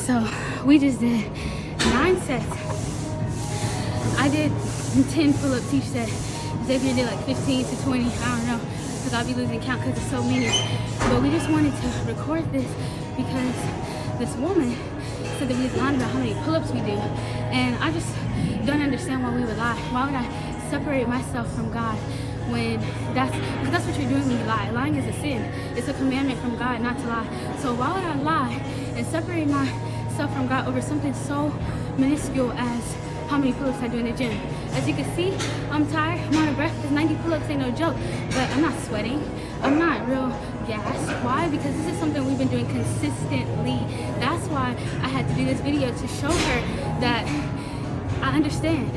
So we just did 9 sets. I did 10 pull-ups each set. Xavier did like 15 to 20, I don't know, because I'll be losing count because there's so many. But we just wanted to record this because this woman said that we was lying about how many pull-ups we do. And I just don't understand why we would lie. Why would I separate myself from God when because that's what you're doing when you lie. Lying is a sin. It's a commandment from God not to lie. So why would I lie and separate myself from God over something so minuscule as how many pull-ups I do in the gym? As you can see, I'm tired, I'm out of breath, because 90 pull-ups ain't no joke, but I'm not sweating. I'm not real gassed. Why? Because this is something we've been doing consistently. That's why I had to do this video, to show her that I understand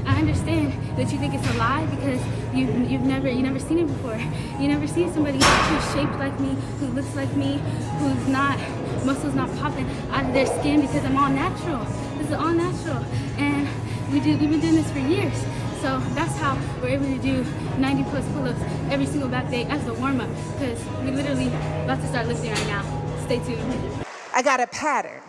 that you think it's a lie because you've never seen it before. You never seen somebody who's shaped like me, who looks like me, who's not, muscles not popping out of their skin, because I'm all natural. This is all natural. And we've been doing this for years. So that's how we're able to do 90 plus pull-ups every single back day as a warm-up, because we literally about to start lifting right now. Stay tuned. I got a pattern.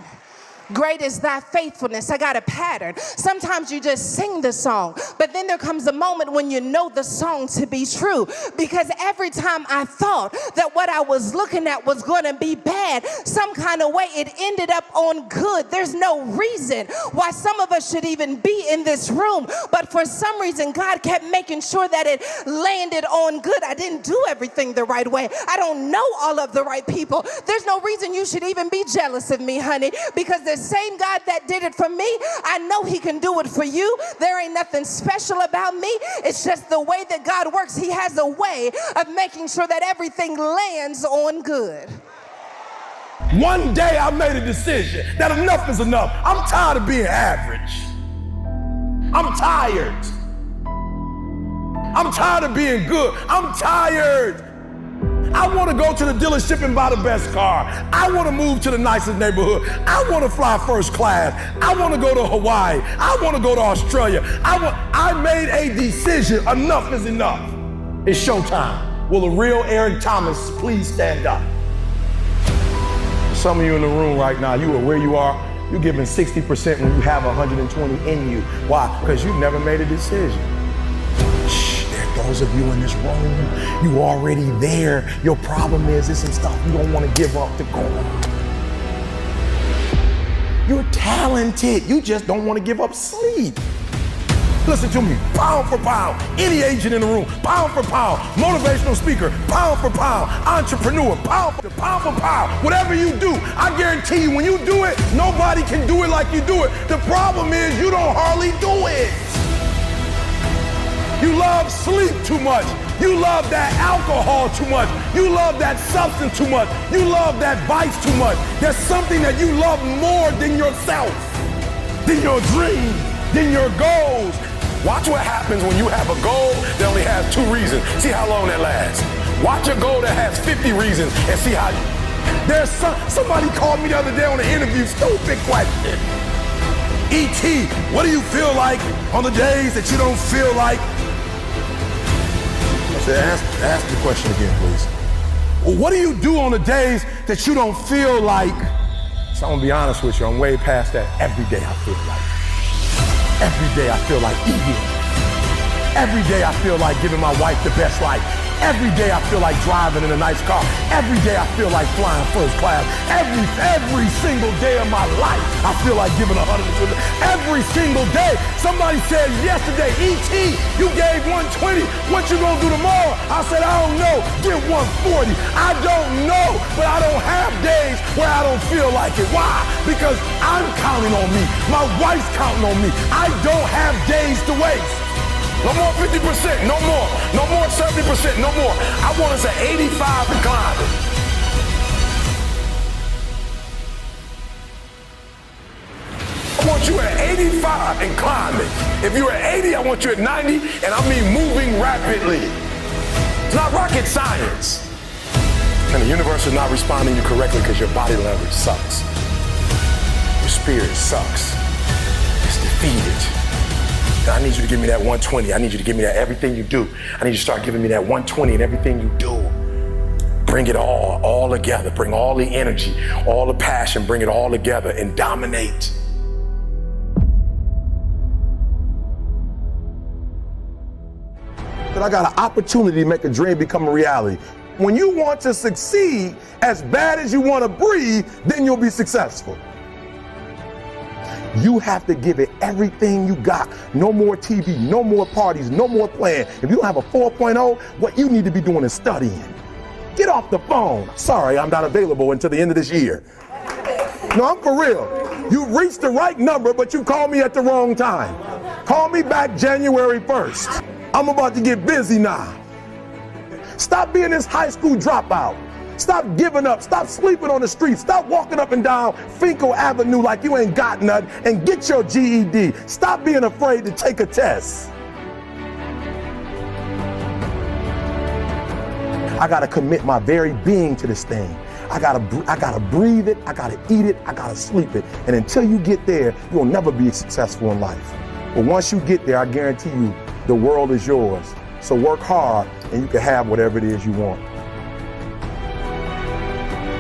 Great is thy faithfulness. I got a pattern. Sometimes you just sing the song, but then there comes a moment when you know the song to be true, because every time I thought that what I was looking at was going to be bad, some kind of way it ended up on good. There's no reason why some of us should even be in this room, but for some reason God kept making sure that it landed on good. I didn't do everything the right way. I don't know all of the right people. There's no reason you should even be jealous of me, honey, because the same God that did it for me, I know he can do it for you. There ain't nothing special about me. It's just the way that God works. He has a way of making sure that everything lands on good. One day I made a decision that enough is enough. I'm tired of being average. I'm tired. I'm tired of being good. I'm tired. I want to go to the dealership and buy the best car. I want to move to the nicest neighborhood. I want to fly first class. I want to go to Hawaii. I want to go to Australia. I made a decision. Enough is enough. It's showtime. Will a real Aaron Thomas please stand up? Some of you in the room right now, you are where you are. You're giving 60% when you have 120 in you. Why? Because you never made a decision. Those of you in this room, you already there. Your problem is there's some stuff you don't want to give up to God. You're talented. You just don't want to give up sleep. Listen to me, pound for pound, any agent in the room, pound for pound, motivational speaker, pound for pound, entrepreneur, pound for pound, whatever you do, I guarantee you when you do it, nobody can do it like you do it. The problem is you don't hardly do it. You love sleep too much. You love that alcohol too much. You love that substance too much. You love that vice too much. There's something that you love more than yourself, than your dreams, than your goals. Watch what happens when you have a goal that only has 2 reasons. See how long that lasts. Watch a goal that has 50 reasons and see how you... There's somebody called me the other day on an interview, stupid question. E.T., what do you feel like on the days that you don't feel like? I said, ask the question again, please. Well, what do you do on the days that you don't feel like? So I'm gonna be honest with you, I'm way past that. Every day I feel like. Every day I feel like eating. Every day I feel like giving my wife the best life. Every day I feel like driving in a nice car. Every day I feel like flying first class. Every single day of my life, I feel like giving 100%. Every single day. Somebody said yesterday, E.T., you gave 120. What you gonna do tomorrow? I said, I don't know. Give 140. I don't know, but I don't have days where I don't feel like it. Why? Because I'm counting on me. My wife's counting on me. I don't have days to waste. No more 50%, no more. No more 70%, no more. I want us at 85 and climbing. I want you at 85 and climbing. If you're at 80, I want you at 90, and I mean moving rapidly. It's not rocket science. And the universe is not responding to you correctly because your body language sucks. Your spirit sucks. It's defeated. I need you to give me that 120. I need you to give me that everything you do. I need you to start giving me that 120 in everything you do. Bring bring it all together, bring all the energy, all the passion, bring it all together and dominate. That I got an opportunity to make a dream become a reality. When you want to succeed as bad as you want to breathe, then you'll be successful. You have to give it everything you got. No more TV, no more parties, no more playing. If you don't have a 4.0, what you need to be doing is studying. Get off the phone. Sorry, I'm not available until the end of this year. No, I'm for real. You reached the right number, but you called me at the wrong time. Call me back January 1st. I'm about to get busy now. Stop being this high school dropout. Stop giving up. Stop sleeping on the street. Stop walking up and down Finkel Avenue like you ain't got nothing, and get your GED. Stop being afraid to take a test. I gotta commit my very being to this thing. I gotta breathe it, I gotta eat it, I gotta sleep it. And until you get there, you'll never be successful in life. But once you get there, I guarantee you, the world is yours. So work hard and you can have whatever it is you want.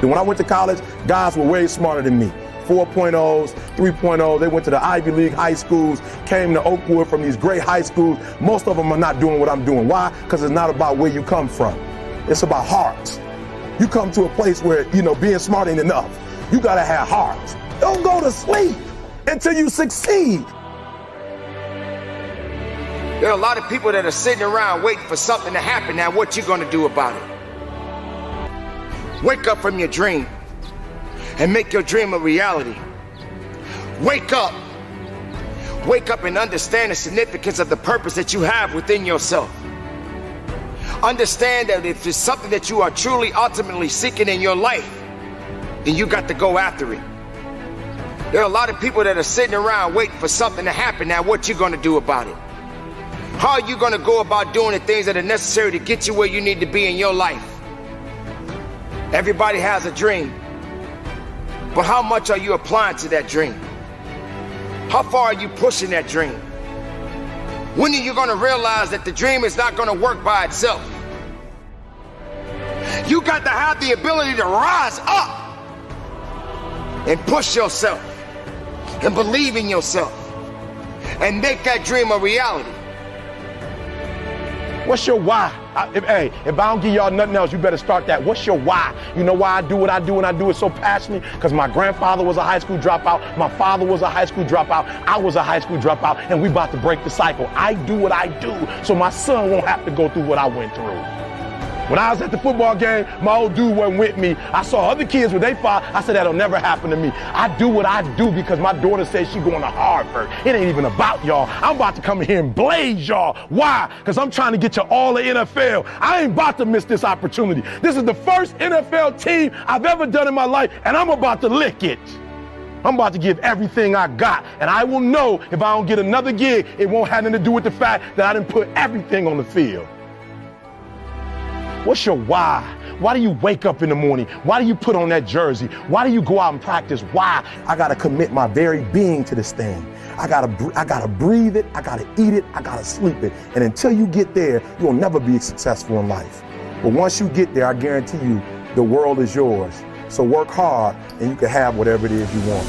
And when I went to college, guys were way smarter than me. 4.0s, 3.0, they went to the Ivy League high schools, came to Oakwood from these great high schools. Most of them are not doing what I'm doing. Why? Because it's not about where you come from. It's about heart. You come to a place where, being smart ain't enough. You gotta have heart. Don't go to sleep until you succeed. There are a lot of people that are sitting around waiting for something to happen. Now, what you gonna do about it? Wake up from your dream and make your dream a reality. Wake up. Wake up and understand the significance of the purpose that you have within yourself. Understand that if it's something that you are truly ultimately seeking in your life, then you got to go after it. There are a lot of people that are sitting around waiting for something to happen. Now, what you gonna do about it? How are you gonna go about doing the things that are necessary to get you where you need to be in your life? Everybody has a dream, but how much are you applying to that dream? How far are you pushing that dream? When are you gonna realize that the dream is not gonna work by itself? You got to have the ability to rise up and push yourself and believe in yourself and make that dream a reality. What's your why? If I don't give y'all nothing else, you better start that. What's your why? You know why I do what I do, and I do it so passionately? Because my grandfather was a high school dropout. My father was a high school dropout. I was a high school dropout, and we about to break the cycle. I do what I do so my son won't have to go through what I went through. When I was at the football game, my old dude wasn't with me. I saw other kids with their father. I said, that'll never happen to me. I do what I do because my daughter says she's going to Harvard. It ain't even about y'all. I'm about to come in here and blaze y'all. Why? Because I'm trying to get you all the NFL. I ain't about to miss this opportunity. This is the first NFL team I've ever done in my life, and I'm about to lick it. I'm about to give everything I got, and I will know if I don't get another gig, it won't have anything to do with the fact that I didn't put everything on the field. What's your why? Why do you wake up in the morning? Why do you put on that jersey? Why do you go out and practice? Why? I gotta commit my very being to this thing. I gotta breathe it, I gotta eat it, I gotta sleep it. And until you get there, you'll never be successful in life. But once you get there, I guarantee you, the world is yours. So work hard and you can have whatever it is you want.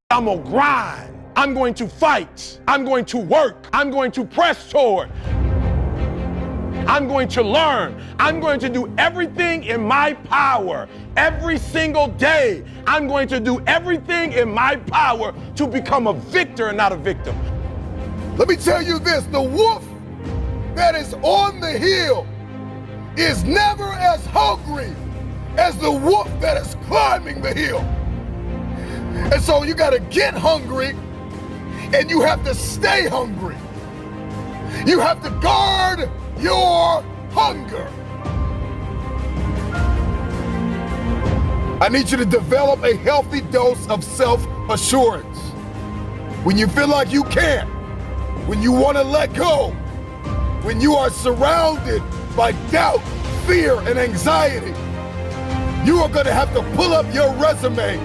I'm gonna grind. I'm going to fight. I'm going to work. I'm going to press toward. I'm going to learn. I'm going to do everything in my power every single day. I'm going to do everything in my power to become a victor and not a victim. Let me tell you this, the wolf that is on the hill is never as hungry as the wolf that is climbing the hill. And so you gotta get hungry and you have to stay hungry. You have to guard your hunger. I need you to develop a healthy dose of self-assurance. When you feel like you can't, when you want to let go, when you are surrounded by doubt, fear, and anxiety, you are going to have to pull up your resume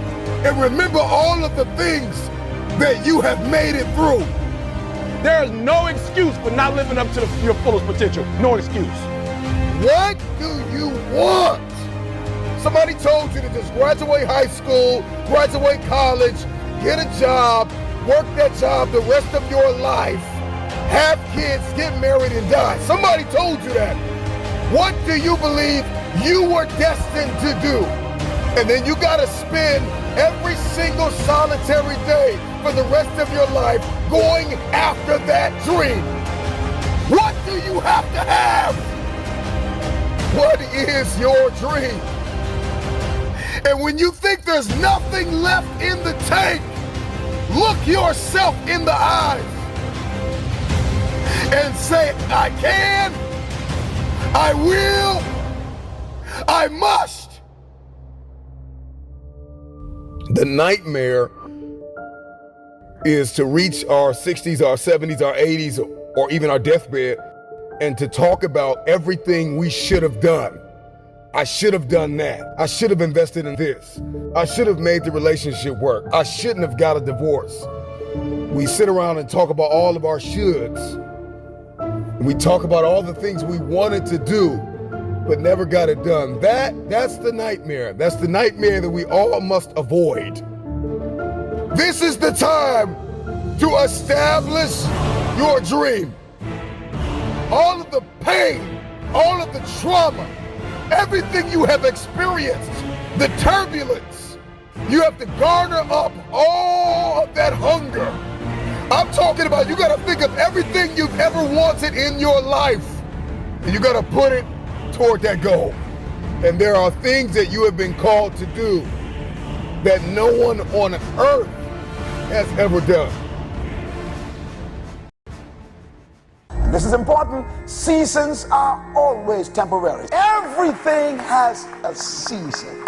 and remember all of the things that you have made it through. There is no excuse for not living up to your fullest potential. No excuse. What do you want? Somebody told you to just graduate high school, graduate college, get a job, work that job the rest of your life, have kids, get married, and die. Somebody told you that. What do you believe you were destined to do? And then you gotta spend every single solitary day for the rest of your life going after that dream. What do you have to have? What is your dream? And when you think there's nothing left in the tank, look yourself in the eyes and say, I can, I will, I must. The nightmare is to reach our 60s, our 70s, our 80s, or even our deathbed, and to talk about everything we should have done. I should have done that. I should have invested in this. I should have made the relationship work. I shouldn't have got a divorce. We sit around and talk about all of our shoulds. We talk about all the things we wanted to do, but never got it done. That's the nightmare. That's the nightmare that we all must avoid. This is the time to establish your dream. All of the pain, all of the trauma, everything you have experienced, the turbulence, you have to garner up all of that hunger. I'm talking about you gotta think of everything you've ever wanted in your life, and you gotta put it toward that goal. And there are things that you have been called to do that no one on earth has ever done. This is important. Seasons are always temporary. Everything has a season.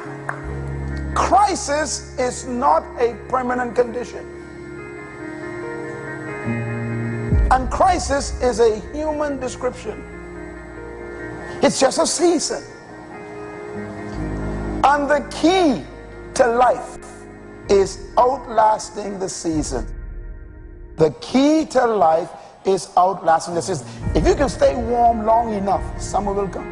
Crisis is not a permanent condition. And crisis is a human description. It's just a season. And the key to life is outlasting the season. The key to life is outlasting the season. If you can stay warm long enough, summer will come.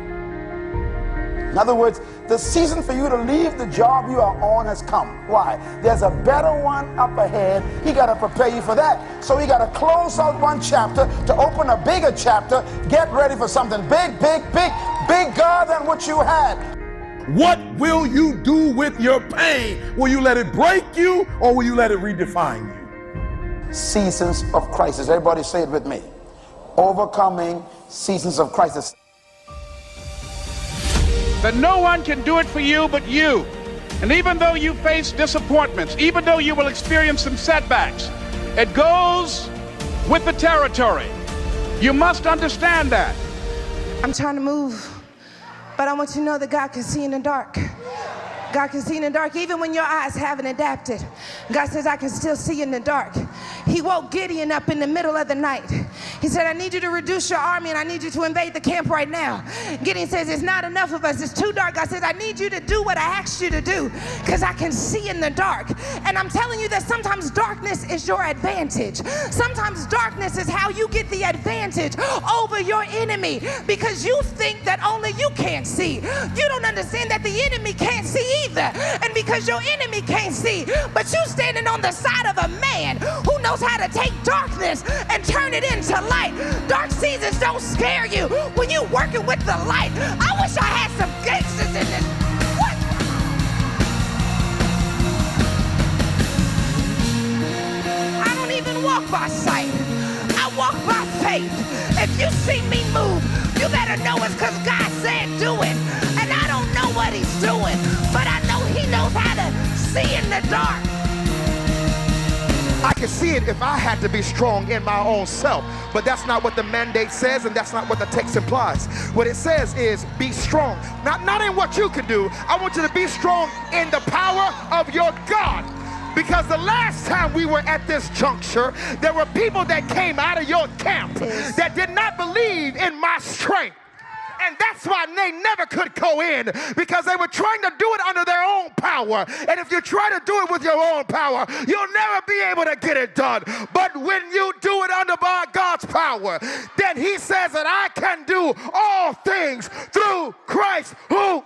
In other words, the season for you to leave the job you are on has come. Why? There's a better one up ahead. He got to prepare you for that. So he got to close out one chapter to open a bigger chapter. Get ready for something big, big, big, bigger than what you had. What will you do with your pain? Will you let it break you, or will you let it redefine you? Seasons of crisis. Everybody say it with me. Overcoming seasons of crisis. That no one can do it for you but you. And even though you face disappointments, even though you will experience some setbacks, it goes with the territory. You must understand that. I'm trying to move, but I want you to know that God can see in the dark. God can see in the dark even when your eyes haven't adapted. God says, I can still see in the dark. He woke Gideon up in the middle of the night. He said, I need you to reduce your army and I need you to invade the camp right now. Gideon says, it's not enough of us. It's too dark. God says, I need you to do what I asked you to do because I can see in the dark. And I'm telling you that sometimes darkness is your advantage. Sometimes darkness is how you get the advantage over your enemy because you think that only you can't see. You don't understand that the enemy can't see either. And because your enemy can't see, but you standing on the side of a man who knows how to take darkness and turn it into light. Dark seasons don't scare you when you're working with the light. I wish I had some gangsters in this. What? I don't even walk by sight. I walk by faith. If you see me move, you better know it's because God said do it. And I don't know what he's doing, but I know he knows how to see in the dark. I can see it if I had to be strong in my own self, but that's not what the mandate says, and that's not what the text implies. What it says is be strong, not in what you can do. I want you to be strong in the power of your God. Because the last time we were at this juncture, there were people that came out of your camp that did not believe in my strength. And that's why they never could go in, because they were trying to do it under their own power. power. And if you try to do it with your own power, you'll never be able to get it done. But when you do it under by God's power, then he says that I can do all things through Christ who...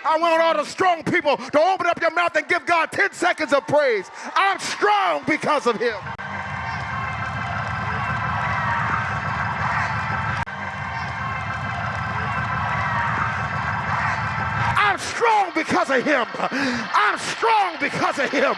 I want all the strong people to open up your mouth and give God 10 seconds of praise. I'm strong because of him. I'm strong because of him. I'm strong because of him.